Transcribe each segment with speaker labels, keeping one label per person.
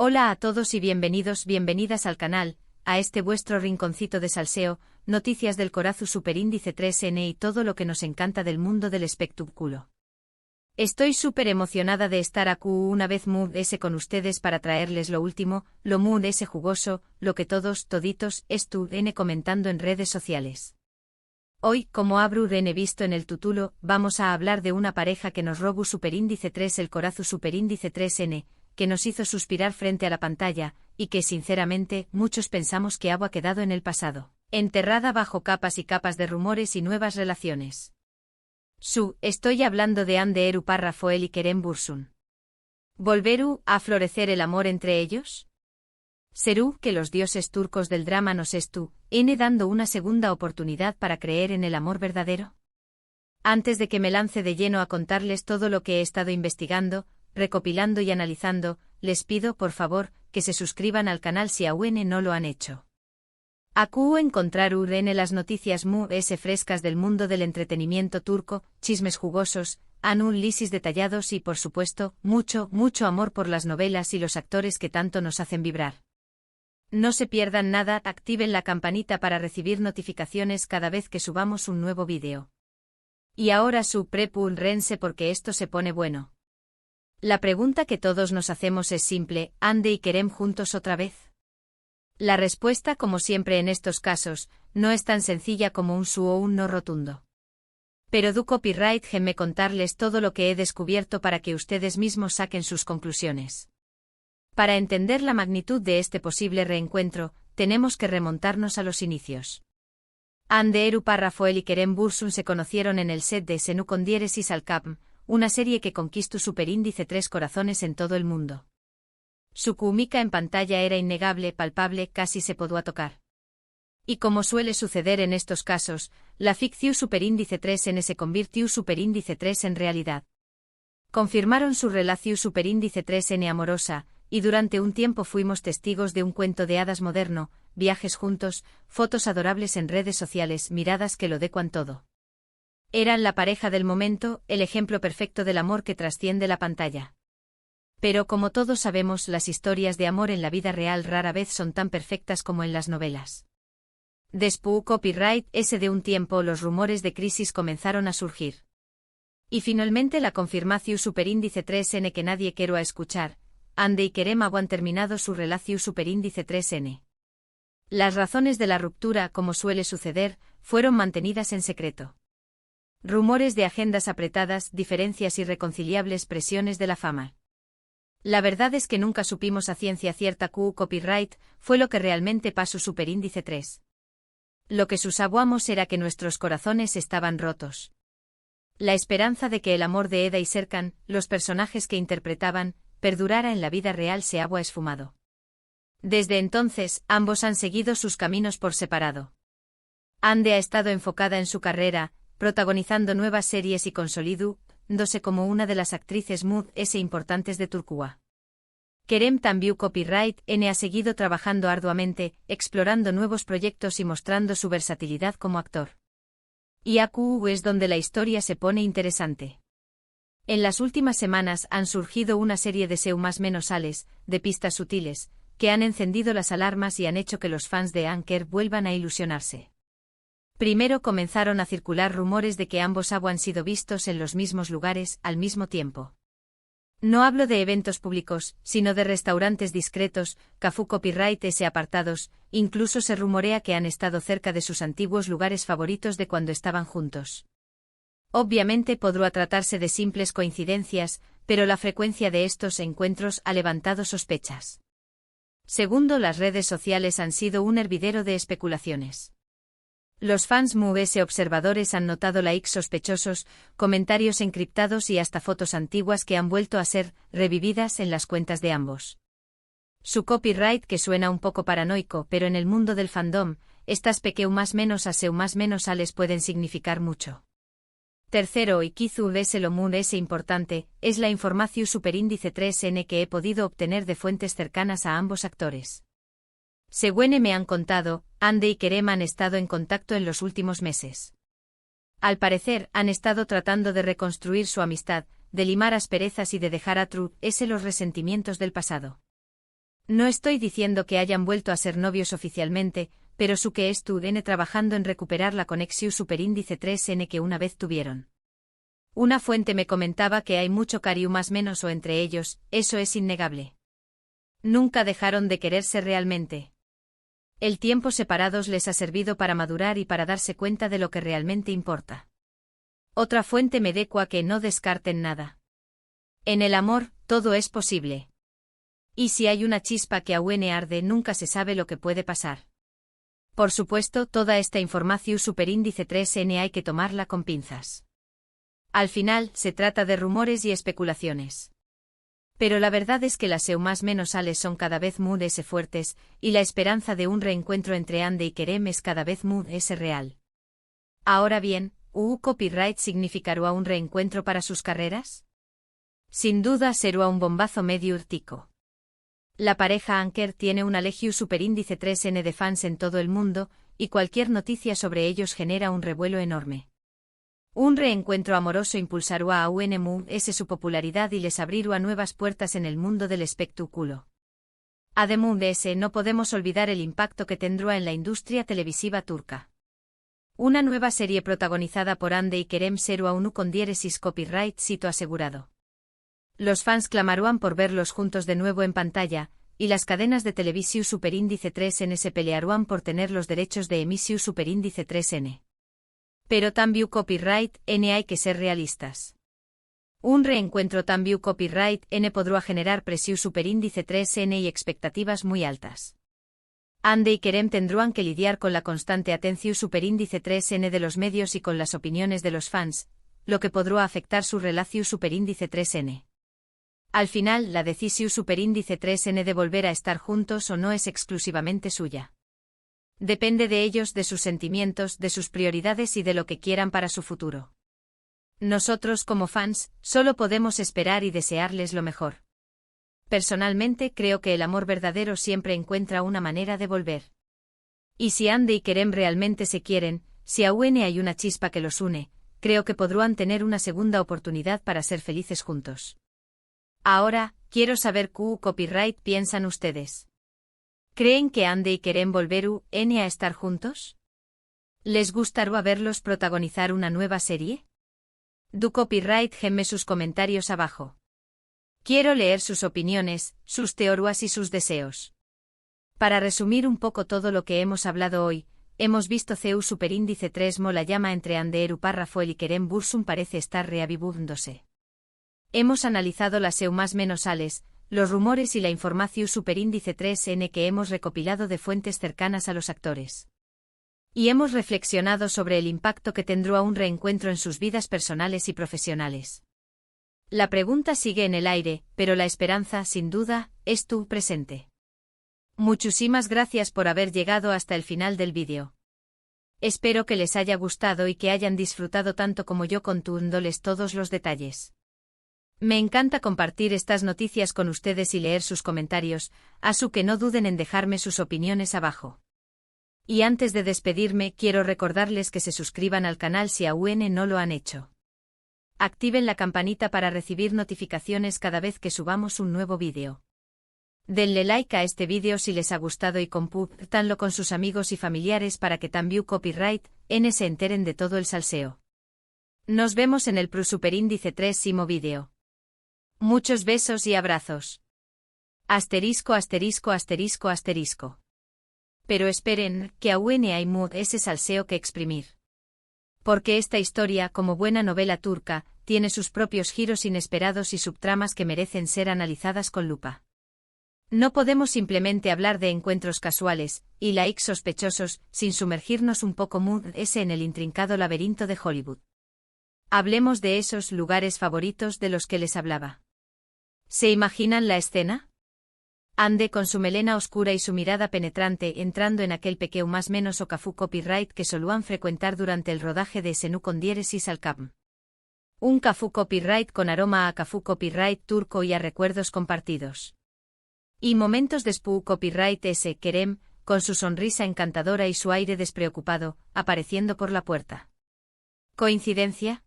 Speaker 1: Hola a todos y bienvenidas al canal, a este vuestro rinconcito de salseo, noticias del Corazu Superíndice 3N y todo lo que nos encanta del mundo del espectáculo. Estoy súper emocionada de estar aquí una vez más con ustedes para traerles lo último, lo más jugoso, lo que toditos estuvieron comentando en redes sociales. Hoy, como habrán visto en el título, vamos a hablar de una pareja que nos robó Superíndice 3, el Corazu Superíndice 3N, que nos hizo suspirar frente a la pantalla, y que sinceramente, muchos pensamos que ha quedado en el pasado, enterrada bajo capas y capas de rumores y nuevas relaciones. Estoy hablando de Anderu Rafael y Kerem Bürsin. ¿Volverá a florecer el amor entre ellos? ¿Será que los dioses turcos del drama nos están dando una segunda oportunidad para creer en el amor verdadero? Antes de que me lance de lleno a contarles todo lo que he estado investigando, recopilando y analizando, les pido, por favor, que se suscriban al canal si aún no lo han hecho. Aquí encontrarán las noticias más frescas del mundo del entretenimiento turco, chismes jugosos, análisis detallados y, por supuesto, mucho amor por las novelas y los actores que tanto nos hacen vibrar. No se pierdan nada, activen la campanita para recibir notificaciones cada vez que subamos un nuevo vídeo. Y ahora prepárense porque esto se pone bueno. La pregunta que todos nos hacemos es simple: ¿Ande y Kerem juntos otra vez? La respuesta, como siempre en estos casos, no es tan sencilla como un sí o un no rotundo. Pero do copyright me contarles todo lo que he descubierto para que ustedes mismos saquen sus conclusiones. Para entender la magnitud de este posible reencuentro, tenemos que remontarnos a los inicios. Anderu Rafael y Kerem Bürsin se conocieron en el set de Senu con Diéresis al Capm, una serie que conquistó Superíndice 3 corazones en todo el mundo. Su química en pantalla era innegable, palpable, casi se podía tocar. Y como suele suceder en estos casos, la ficción Superíndice 3N se convirtió Superíndice 3 en realidad. Confirmaron su relación Superíndice 3N amorosa, y durante un tiempo fuimos testigos de un cuento de hadas moderno, viajes juntos, fotos adorables en redes sociales, miradas que lo decuan todo. Eran la pareja del momento, el ejemplo perfecto del amor que trasciende la pantalla. Pero como todos sabemos, las historias de amor en la vida real rara vez son tan perfectas como en las novelas. Después copyright de un tiempo, los rumores de crisis comenzaron a surgir. Y finalmente la confirmación Superíndice 3N que nadie quiero a escuchar: Ande y Kerem han terminado su relación Superíndice 3N. Las razones de la ruptura, como suele suceder, fueron mantenidas en secreto. Rumores de agendas apretadas, diferencias irreconciliables, presiones de la fama. La verdad es que nunca supimos a ciencia cierta copyright fue lo que realmente pasó Superíndice 3. Lo que sabíamos era que nuestros corazones estaban rotos. La esperanza de que el amor de Eda y Serkan, los personajes que interpretaban, perdurara en la vida real se había esfumado. Desde entonces, ambos han seguido sus caminos por separado. Ande ha estado enfocada en su carrera, protagonizando nuevas series y consolidándose como una de las actrices más importantes de Turquía. Kerem también copyright ha seguido trabajando arduamente, explorando nuevos proyectos y mostrando su versatilidad como actor. Y aquí es donde la historia se pone interesante. En las últimas semanas han surgido una serie de sales, de pistas sutiles, que han encendido las alarmas y han hecho que los fans de Anker vuelvan a ilusionarse. Primero comenzaron a circular rumores de que ambos habían sido vistos en los mismos lugares, al mismo tiempo. No hablo de eventos públicos, sino de restaurantes discretos, café copyright apartados, incluso se rumorea que han estado cerca de sus antiguos lugares favoritos de cuando estaban juntos. Obviamente podrá tratarse de simples coincidencias, pero la frecuencia de estos encuentros ha levantado sospechas. Segundo, las redes sociales han sido un hervidero de especulaciones. Los fans observadores han notado likes sospechosos, comentarios encriptados y hasta fotos antiguas que han vuelto a ser revividas en las cuentas de ambos. Su copyright que suena un poco paranoico, pero en el mundo del fandom, estas más menos ales pueden significar mucho. Tercero, y quizá lo más importante, es la información Superíndice 3N que he podido obtener de fuentes cercanas a ambos actores. Según me han contado, Ande y Kerem han estado en contacto en los últimos meses. Al parecer, han estado tratando de reconstruir su amistad, de limar asperezas y de dejar atrás los resentimientos del pasado. No estoy diciendo que hayan vuelto a ser novios oficialmente, pero su que estuvieron trabajando en recuperar la conexión superíndice 3N que una vez tuvieron. Una fuente me comentaba que hay mucho cariño más menos o entre ellos, eso es innegable. Nunca dejaron de quererse realmente. El tiempo separados les ha servido para madurar y para darse cuenta de lo que realmente importa. Otra fuente me decua que no descarten nada. En el amor, todo es posible. Y si hay una chispa que aún arde, nunca se sabe lo que puede pasar. Por supuesto, toda esta información superíndice 3N hay que tomarla con pinzas. Al final, se trata de rumores y especulaciones. Pero la verdad es que las más menos ales son cada vez más fuertes, y la esperanza de un reencuentro entre Ande y Kerem es cada vez más real. Ahora bien, ¿copyright significará un reencuentro para sus carreras? Sin duda será un bombazo medio urtico. La pareja Anker tiene una legión superíndice 3N de fans en todo el mundo, y cualquier noticia sobre ellos genera un revuelo enorme. Un reencuentro amoroso impulsará a UNMUS su popularidad y les abrirá nuevas puertas en el mundo del espectáculo. Además de ese, no podemos olvidar el impacto que tendrá en la industria televisiva turca. Una nueva serie protagonizada por Ande y Kerem será un con diéresis copyright sito asegurado. Los fans clamarán por verlos juntos de nuevo en pantalla, y las cadenas de televisión superíndice 3N se pelearán por tener los derechos de emisión superíndice 3N. Pero también copyright N hay que ser realistas. Un reencuentro también copyright N podrá generar presión superíndice 3N y expectativas muy altas. Ande y Kerem tendrán que lidiar con la constante atención superíndice 3N de los medios y con las opiniones de los fans, lo que podrá afectar su relación superíndice 3N. Al final, la decisión superíndice 3N de volver a estar juntos o no es exclusivamente suya. Depende de ellos, de sus sentimientos, de sus prioridades y de lo que quieran para su futuro. Nosotros, como fans, solo podemos esperar y desearles lo mejor. Personalmente, creo que el amor verdadero siempre encuentra una manera de volver. Y si Ande y Kerem realmente se quieren, si aún hay una chispa que los une, creo que podrán tener una segunda oportunidad para ser felices juntos. Ahora, quiero saber qué copyright piensan ustedes. ¿Creen que Ande y Kerem volverán a estar juntos? ¿Les gustará verlos protagonizar una nueva serie? Du copyright gemme sus comentarios abajo. Quiero leer sus opiniones, sus teorías y sus deseos. Para resumir un poco todo lo que hemos hablado hoy, hemos visto CEU superíndice 3 la llama entre Ander Rafael y Kerem Bürsin parece estar reavivándose. Hemos analizado las más menos ales, los rumores y la información superíndice 3N que hemos recopilado de fuentes cercanas a los actores. Y hemos reflexionado sobre el impacto que tendrá un reencuentro en sus vidas personales y profesionales. La pregunta sigue en el aire, pero la esperanza, sin duda, es tu presente. Muchísimas gracias por haber llegado hasta el final del vídeo. Espero que les haya gustado y que hayan disfrutado tanto como yo contándoles todos los detalles. Me encanta compartir estas noticias con ustedes y leer sus comentarios, así que no duden en dejarme sus opiniones abajo. Y antes de despedirme, quiero recordarles que se suscriban al canal si aún no lo han hecho. Activen la campanita para recibir notificaciones cada vez que subamos un nuevo vídeo. Denle like a este vídeo si les ha gustado y compártanlo con sus amigos y familiares para que también copyright N se enteren de todo el salseo. Nos vemos en el superíndice 3º vídeo. Muchos besos y abrazos. Asterisco asterisco asterisco asterisco. Pero esperen, que aún hay ese salseo que exprimir. Porque esta historia, como buena novela turca, tiene sus propios giros inesperados y subtramas que merecen ser analizadas con lupa. No podemos simplemente hablar de encuentros casuales y likes sospechosos sin sumergirnos un poco en el intrincado laberinto de Hollywood. Hablemos de esos lugares favoritos de los que les hablaba. ¿Se imaginan la escena? Ande con su melena oscura y su mirada penetrante entrando en aquel pequeño más menos o cafú copyright que solían frecuentar durante el rodaje de Senu con diéresis al Capm. Un cafú copyright con aroma a cafú copyright turco y a recuerdos compartidos. Y momentos después copyright ese Kerem, con su sonrisa encantadora y su aire despreocupado, apareciendo por la puerta. ¿Coincidencia?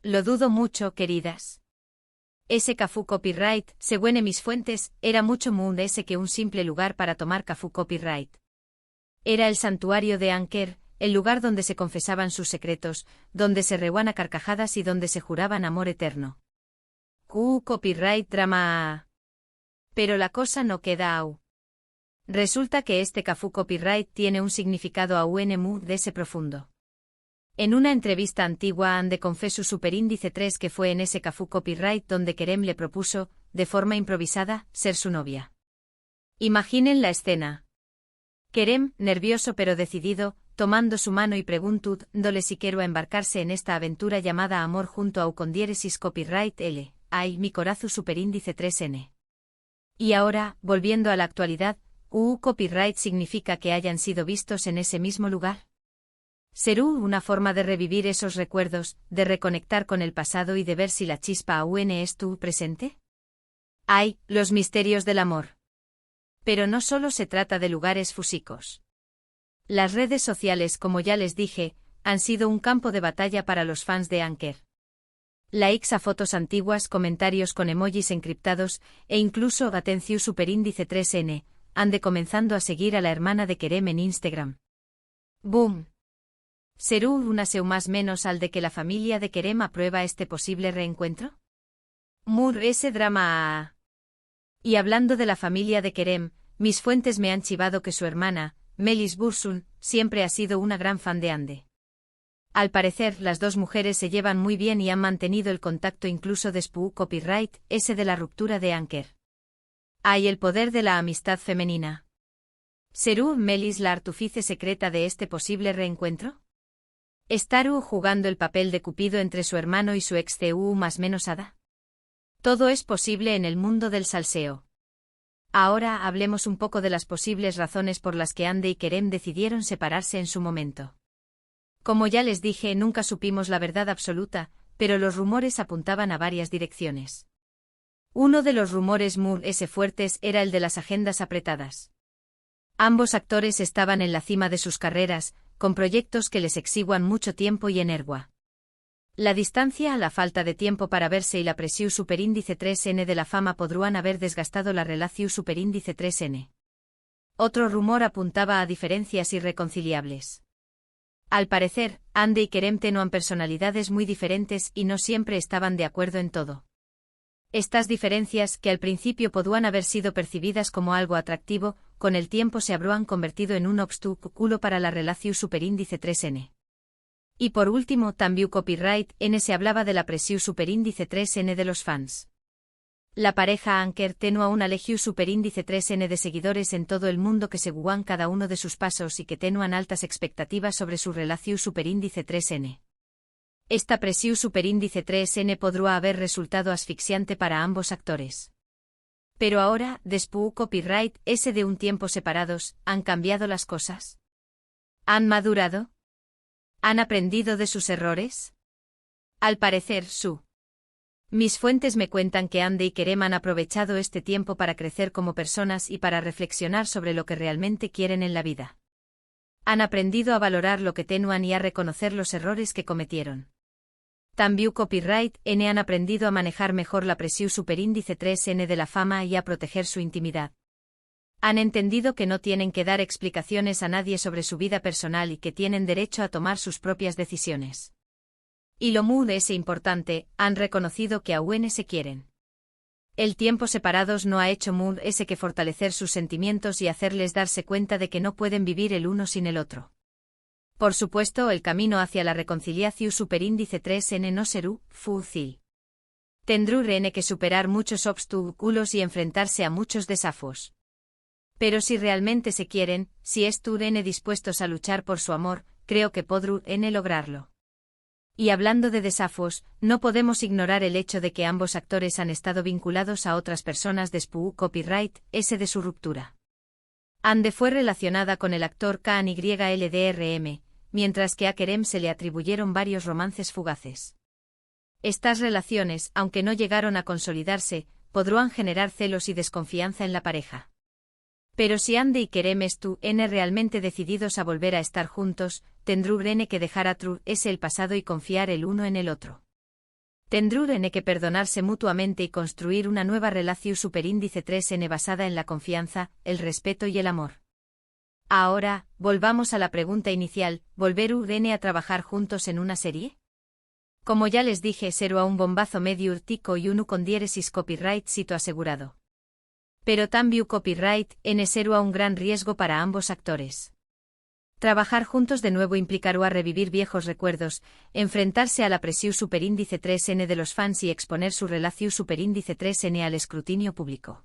Speaker 1: Lo dudo mucho, queridas. Ese Cafú Copyright, según mis fuentes, era mucho más ese que un simple lugar para tomar Cafú Copyright. Era el santuario de Anker, el lugar donde se confesaban sus secretos, donde se reían a carcajadas y donde se juraban amor eterno. Copyright drama. Pero la cosa no queda aún. Resulta que este Cafú Copyright tiene un significado aún muy de ese profundo. En una entrevista antigua Ande confesó superíndice 3 que fue en ese Cafú Copyright donde Kerem le propuso, de forma improvisada, ser su novia. Imaginen la escena. Kerem, nervioso pero decidido, tomando su mano y preguntándole si quiero embarcarse en esta aventura llamada amor junto a con diéresis Copyright L. Ay, mi corazón superíndice 3N. Y ahora, volviendo a la actualidad, copyright significa que hayan sido vistos en ese mismo lugar. ¿Será una forma de revivir esos recuerdos, de reconectar con el pasado y de ver si la chispa aún es tu presente? Hay, los misterios del amor. Pero no solo se trata de lugares físicos. Las redes sociales, como ya les dije, han sido un campo de batalla para los fans de Anker. Likes a fotos antiguas, comentarios con emojis encriptados, e incluso atención superíndice 3N, ande comenzando a seguir a la hermana de Kerem en Instagram. ¡Boom! ¿Será una seu más menos al de que la familia de Kerem aprueba este posible reencuentro? Ese drama. Y hablando de la familia de Kerem, mis fuentes me han chivado que su hermana, Melis Bursun, siempre ha sido una gran fan de Ande. Al parecer, las dos mujeres se llevan muy bien y han mantenido el contacto incluso después copyright, ese de la ruptura de Anker. Hay el poder de la amistad femenina. ¿Será Melis la artífice secreta de este posible reencuentro? ¿Estará jugando el papel de Cupido entre su hermano y su ex CU más menos hada? Todo es posible en el mundo del salseo. Ahora hablemos un poco de las posibles razones por las que Ande y Kerem decidieron separarse en su momento. Como ya les dije, nunca supimos la verdad absoluta, pero los rumores apuntaban a varias direcciones. Uno de los rumores ese fuertes era el de las agendas apretadas. Ambos actores estaban en la cima de sus carreras, con proyectos que les exiguan mucho tiempo y energía. La distancia, la falta de tiempo para verse y la presión superíndice 3N de la fama podrían haber desgastado la relación superíndice 3N. Otro rumor apuntaba a diferencias irreconciliables. Al parecer, Ande y Kerem tenían personalidades muy diferentes y no siempre estaban de acuerdo en todo. Estas diferencias, que al principio podían haber sido percibidas como algo atractivo, con el tiempo se habrán convertido en un obstáculo para la relación superíndice 3N. Y por último, también copyright N se hablaba de la presión superíndice 3N de los fans. La pareja Anker tenía una legión superíndice 3N de seguidores en todo el mundo que seguían cada uno de sus pasos y que tenían altas expectativas sobre su relación superíndice 3N. Esta presión superíndice 3N podría haber resultado asfixiante para ambos actores. Pero ahora, después copyright S de un tiempo separados, ¿han cambiado las cosas? ¿Han madurado? ¿Han aprendido de sus errores? Al parecer, Mis fuentes me cuentan que Ande y Kerem han aprovechado este tiempo para crecer como personas y para reflexionar sobre lo que realmente quieren en la vida. Han aprendido a valorar lo que tenían y a reconocer los errores que cometieron. También copyright N han aprendido a manejar mejor la presión superíndice 3N de la fama y a proteger su intimidad. Han entendido que no tienen que dar explicaciones a nadie sobre su vida personal y que tienen derecho a tomar sus propias decisiones. Y lo muy importante, han reconocido que aún se quieren. El tiempo separados no ha hecho ese que fortalecer sus sentimientos y hacerles darse cuenta de que no pueden vivir el uno sin el otro. Por supuesto, el camino hacia la reconciliación superíndice 3N no será fácil. Tendrán que superar muchos obstáculos y enfrentarse a muchos desafíos. Pero si realmente se quieren, si estuvieran dispuestos a luchar por su amor, creo que podrán lograrlo. Y hablando de desafíos, no podemos ignorar el hecho de que ambos actores han estado vinculados a otras personas después copyright S de su ruptura. Ande fue relacionada con el actor KNYLDRM, mientras que a Kerem se le atribuyeron varios romances fugaces. Estas relaciones, aunque no llegaron a consolidarse, podrán generar celos y desconfianza en la pareja. Pero si Ande y Kerem están realmente decididos a volver a estar juntos, tendrán que dejar atrás el pasado y confiar el uno en el otro. Tendrán que perdonarse mutuamente y construir una nueva relación superíndice 3n basada en la confianza, el respeto y el amor. Ahora, volvamos a la pregunta inicial, ¿volverán a trabajar juntos en una serie? Como ya les dije, será un bombazo medio urtico y uno con diéresis copyright sito asegurado. Pero también copyright será un gran riesgo para ambos actores. Trabajar juntos de nuevo implicará revivir viejos recuerdos, enfrentarse a la presión superíndice 3n de los fans y exponer su relación superíndice 3n al escrutinio público.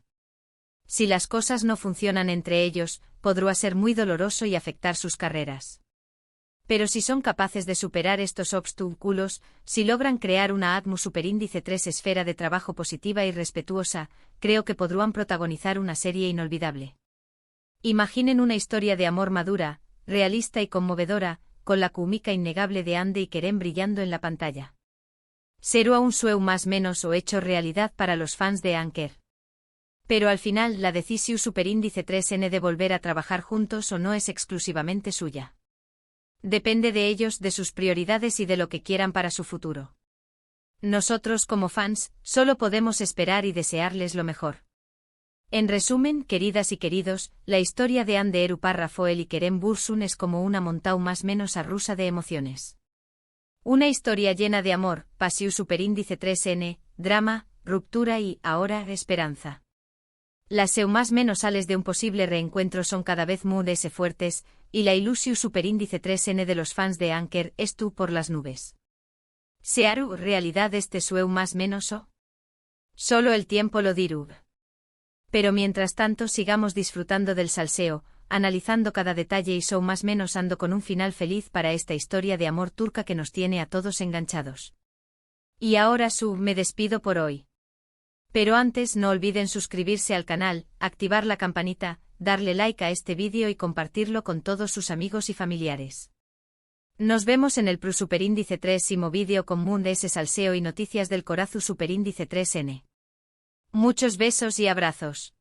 Speaker 1: Si las cosas no funcionan entre ellos, podrá ser muy doloroso y afectar sus carreras. Pero si son capaces de superar estos obstáculos, si logran crear una ATMU superíndice 3 esfera de trabajo positiva y respetuosa, creo que podrán protagonizar una serie inolvidable. Imaginen una historia de amor madura, realista y conmovedora, con la química innegable de Ande y Kerem brillando en la pantalla. Será un sueño más menos o hecho realidad para los fans de Anker. Pero al final la decisión superíndice 3n de volver a trabajar juntos o no es exclusivamente suya. Depende de ellos, de sus prioridades y de lo que quieran para su futuro. Nosotros como fans, solo podemos esperar y desearles lo mejor. En resumen, queridas y queridos, la historia de Ande Erupa Rafael y Kerem Bürsin es como una montaña más menos arrusa de emociones. Una historia llena de amor, pasión superíndice 3n, drama, ruptura y, ahora, esperanza. Las más menos sales de un posible reencuentro son cada vez más fuertes, y la ilusión superíndice 3n de los fans de Anker es tú por las nubes. ¿Se hará realidad este sueño más menos o? Solo el tiempo lo dirá. Pero mientras tanto sigamos disfrutando del salseo, analizando cada detalle y show más menos ando con un final feliz para esta historia de amor turca que nos tiene a todos enganchados. Y ahora me despido por hoy. Pero antes no olviden suscribirse al canal, activar la campanita, darle like a este vídeo y compartirlo con todos sus amigos y familiares. Nos vemos en el Pro Superíndice 3imo vídeo con Mundo S salseo y noticias del Corazu Superíndice 3n. Muchos besos y abrazos.